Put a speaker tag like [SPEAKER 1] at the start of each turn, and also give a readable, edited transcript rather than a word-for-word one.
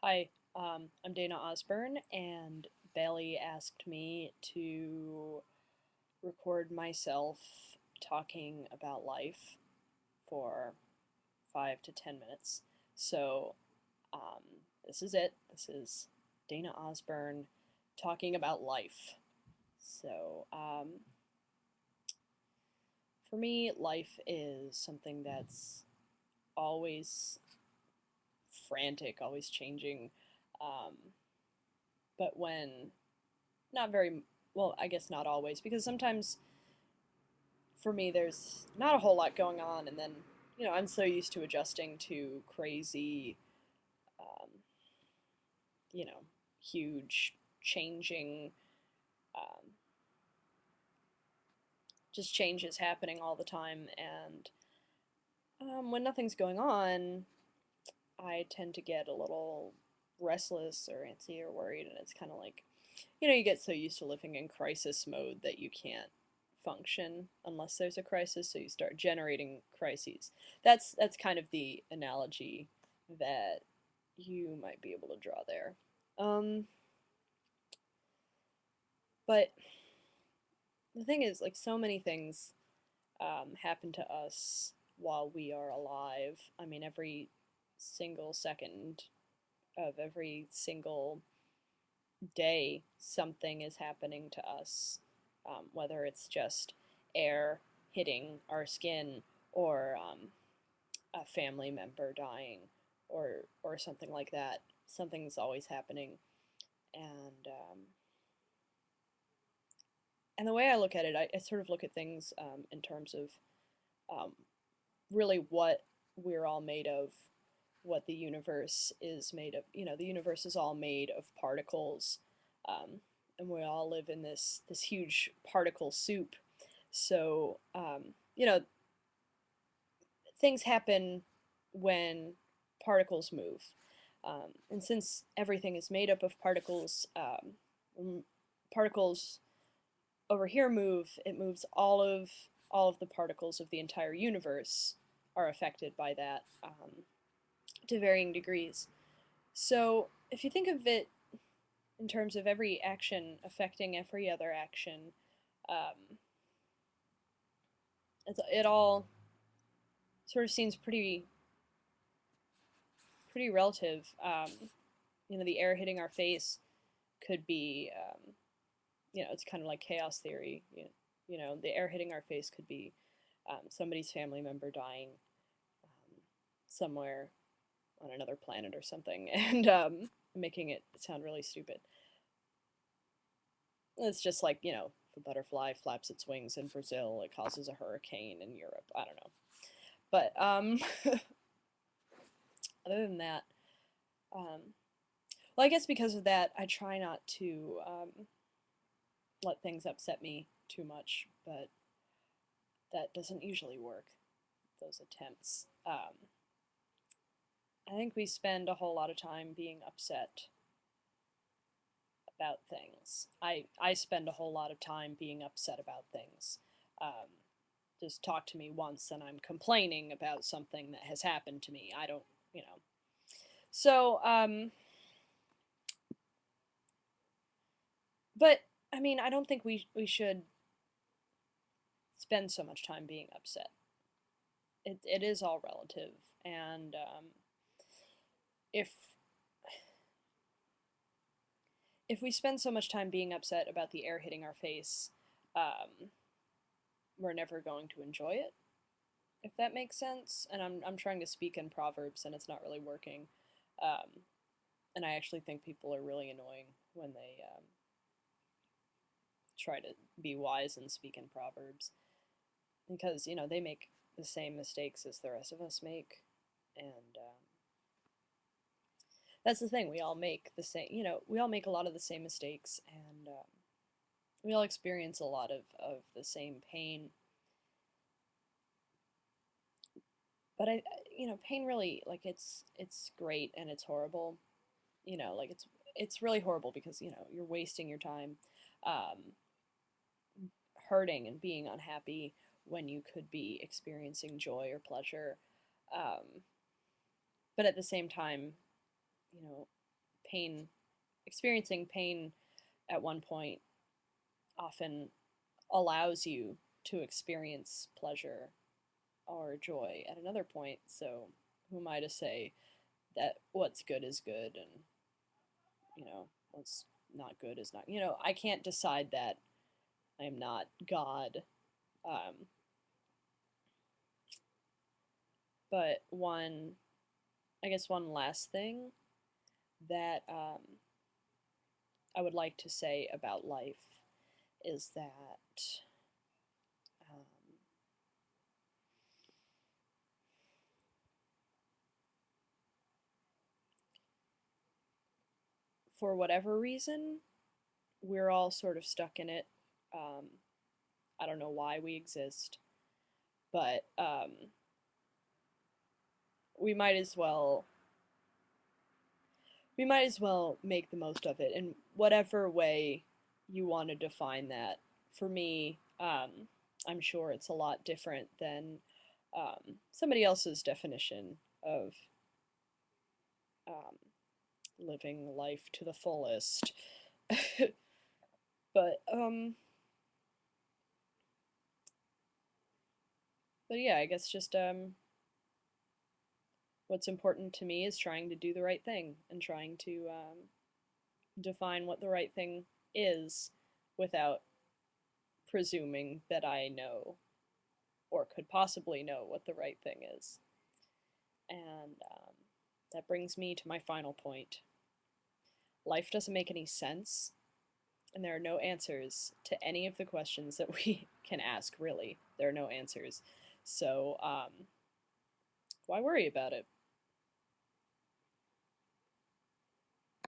[SPEAKER 1] Hi, I'm Dana Osburn, and Bailey asked me to record myself talking about life for 5 to 10 minutes. So, um, this is it. This is Dana Osburn talking about life. So, for me, life is something that's always frantic, always changing. Um, but when not very well, I guess not always, because sometimes for me there's not a whole lot going on, and then I'm so used to adjusting to crazy, um, you know, huge changing, um, just changes happening all the time, and when nothing's going on, I tend to get a little restless or antsy or worried, and it's kind of like you get so used to living in crisis mode that you can't function unless there's a crisis, so you start generating crises. That's kind of the analogy that you might be able to draw there. Um, but the thing is, like, so many things happen to us while we are alive. I mean, every single second of every single day, something is happening to us, whether it's just air hitting our skin or a family member dying or something like that. Something's always happening, and and the way I look at it, I sort of look at things in terms of um, really what we're all made of, what the universe is made of. The universe is all made of particles, and we all live in this huge particle soup. So things happen when particles move, and since everything is made up of particles, when particles over here move, it moves all of the particles of the entire universe are affected by that, to varying degrees. So if you think of it in terms of every action affecting every other action, um, it all sort of seems pretty relative. The air hitting our face could be, it's kind of like chaos theory. The air hitting our face could be somebody's family member dying somewhere on another planet or something, and making it sound really stupid. It's just like, if a butterfly flaps its wings in Brazil, it causes a hurricane in Europe. I don't know. But other than that, um, well, I guess because of that, I try not to let things upset me too much, but that doesn't usually work, those attempts. I think we spend a whole lot of time being upset about things. I spend a whole lot of time being upset about things. Um, just talk to me once and I'm complaining about something that has happened to me. I don't, you know. So, but I mean, I don't think we should spend so much time being upset. It is all relative, and if if we spend so much time being upset about the air hitting our face, we're never going to enjoy it, if that makes sense. And I'm trying to speak in proverbs, and it's not really working. Um, and I actually think people are really annoying when they try to be wise and speak in proverbs, because they make the same mistakes as the rest of us make, and that's the thing. We all make the same. We all make a lot of the same mistakes, and we all experience a lot of the same pain. But pain really, like, it's great and it's horrible. Like, it's really horrible because you're wasting your time, um, hurting and being unhappy when you could be experiencing joy or pleasure. Um, but at the same time, you know, pain, experiencing pain at one point often allows you to experience pleasure or joy at another point. So who am I to say that what's good is good and, what's not good is not, I can't decide that. I am not God. Um, but I guess one last thing that I would like to say about life is that um, for whatever reason, we're all sort of stuck in it. Um, I don't know why we exist, but we might as well we might as well make the most of it in whatever way you want to define that. For me, I'm sure it's a lot different than somebody else's definition of um, living life to the fullest. but um, but yeah, I guess just what's important to me is trying to do the right thing and trying to define what the right thing is without presuming that I know or could possibly know what the right thing is. And that brings me to my final point. Life doesn't make any sense, and there are no answers to any of the questions that we can ask, really. There are no answers. So, why worry about it?